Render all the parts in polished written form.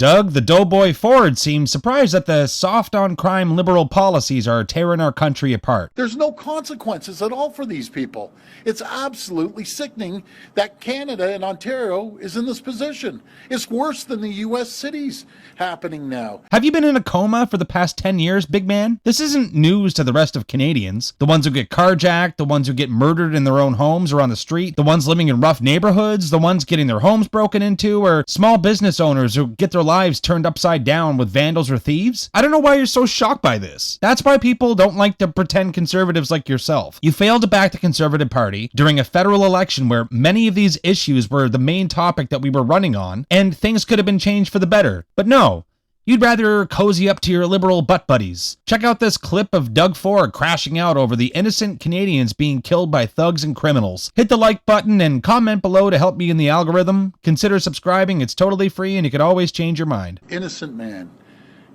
Doug, the Doughboy Ford, seems surprised that the soft-on-crime liberal policies are tearing our country apart. There's no consequences at all for these people. It's absolutely sickening that Canada and Ontario is in this position. It's worse than the U.S. cities happening now. Have you been in a coma for the past 10 years, big man? This isn't news to the rest of Canadians. The ones who get carjacked, the ones who get murdered in their own homes or on the street, the ones living in rough neighborhoods, the ones getting their homes broken into, or small business owners who get their lives turned upside down with vandals or thieves. I don't know why you're so shocked by this. That's why people don't like to pretend conservatives like yourself. You failed to back the Conservative Party during a federal election where many of these issues were the main topic that we were running on, and things could have been changed for the better. But no. You'd rather cozy up to your liberal butt buddies. Check out this clip of Doug Ford crashing out over the innocent Canadians being killed by thugs and criminals. Hit the like button and comment below to help me in the algorithm. Consider subscribing. It's totally free and you can always change your mind. Innocent man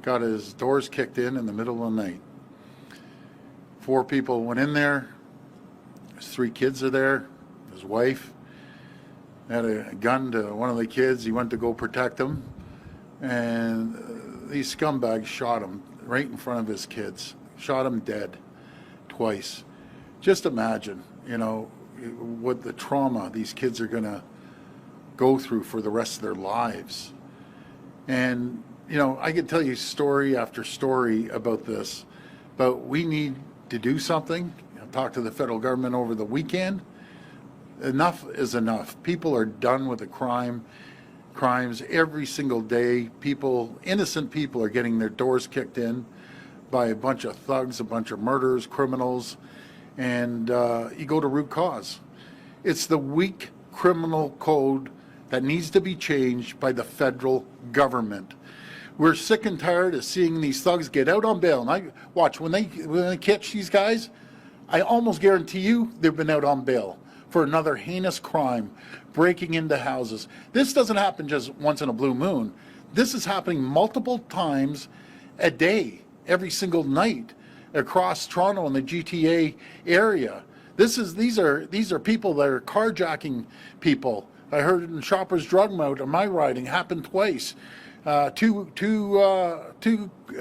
got his doors kicked in the middle of the night. 4 people went in there. His 3 kids are there. His wife had a gun to one of the kids. He went to go protect them. And these scumbags shot him right in front of his kids. Shot him dead twice. Just imagine, what the trauma these kids are going to go through for the rest of their lives. And, I could tell you story after story about this, but we need to do something. I talked to the federal government over the weekend. Enough is enough. People are done with the crimes every single day. Innocent people are getting their doors kicked in by a bunch of thugs, a bunch of murderers, criminals, and you go to root cause. It's the weak criminal code that needs to be changed by the federal government. We're sick and tired of seeing these thugs get out on bail. And when they catch these guys, I almost guarantee you they've been out on bail for another heinous crime, breaking into houses. This doesn't happen just once in a blue moon. This is happening multiple times a day, every single night across Toronto and the GTA area. These are people that are carjacking people. I heard in Shoppers Drug Mart on my riding happened twice. Two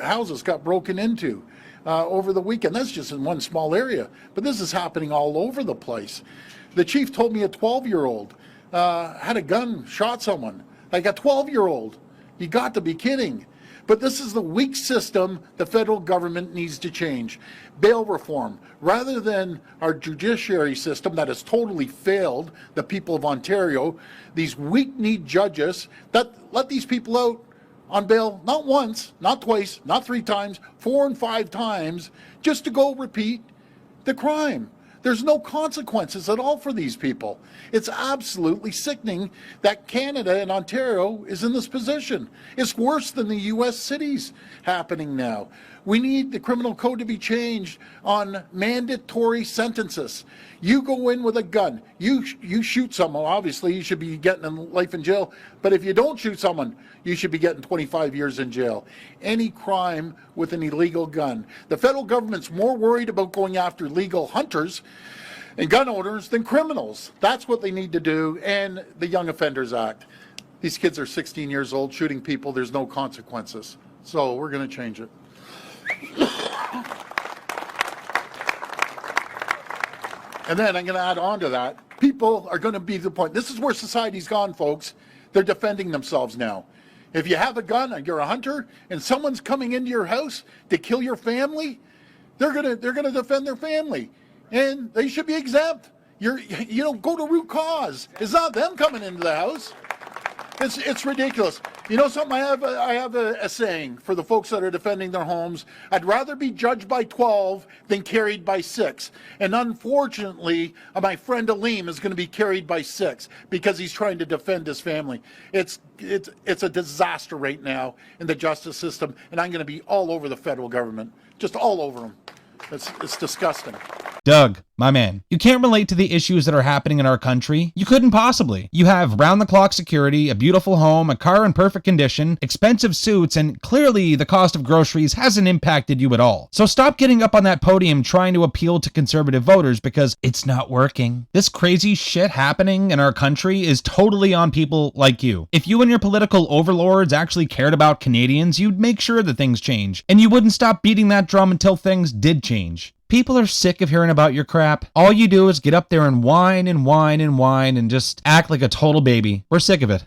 houses got broken into over the weekend. That's just in one small area, but this is happening all over the place. The chief told me a 12-year-old had a gun, shot someone. Like a 12-year-old. You got to be kidding. But this is the weak system the federal government needs to change. Bail reform. Rather than our judiciary system that has totally failed the people of Ontario, these weak-kneed judges that let these people out on bail not once, not twice, not 3 times, 4 and 5 times, just to go repeat the crime. There's no consequences at all for these people. It's absolutely sickening that Canada and Ontario is in this position. It's worse than the U.S. cities happening now. We need the criminal code to be changed on mandatory sentences. You go in with a gun, you shoot someone, obviously you should be getting life in jail, but if you don't shoot someone, you should be getting 25 years in jail. Any crime with an illegal gun. The federal government's more worried about going after legal hunters and gun owners than criminals. That's what they need to do, and the Young Offenders Act. These kids are 16 years old, shooting people, there's no consequences. So we're going to change it. And then I'm going to add on to that. People are going to be the point. This is where society's gone, folks. They're defending themselves now. If you have a gun and you're a hunter and someone's coming into your house to kill your family, they're going to defend their family. And they should be exempt. You don't go to root cause. It's not them coming into the house. It's ridiculous. You know something? I have a saying for the folks that are defending their homes. I'd rather be judged by 12 than carried by 6. And unfortunately, my friend Aleem is going to be carried by 6 because he's trying to defend his family. It's a disaster right now in the justice system, and I'm going to be all over the federal government, just all over them. It's disgusting. Doug, My man, you can't relate to the issues that are happening in our country. You couldn't possibly. You have round-the-clock security, a beautiful home, a car in perfect condition, expensive suits, and clearly the cost of groceries hasn't impacted you at all. So stop getting up on that podium trying to appeal to conservative voters because it's not working. This crazy shit happening in our country is totally on people like you. If you and your political overlords actually cared about Canadians, you'd make sure that things change, and you wouldn't stop beating that drum until things did change. People are sick of hearing about your crap. All you do is get up there and whine and whine and whine and just act like a total baby. We're sick of it.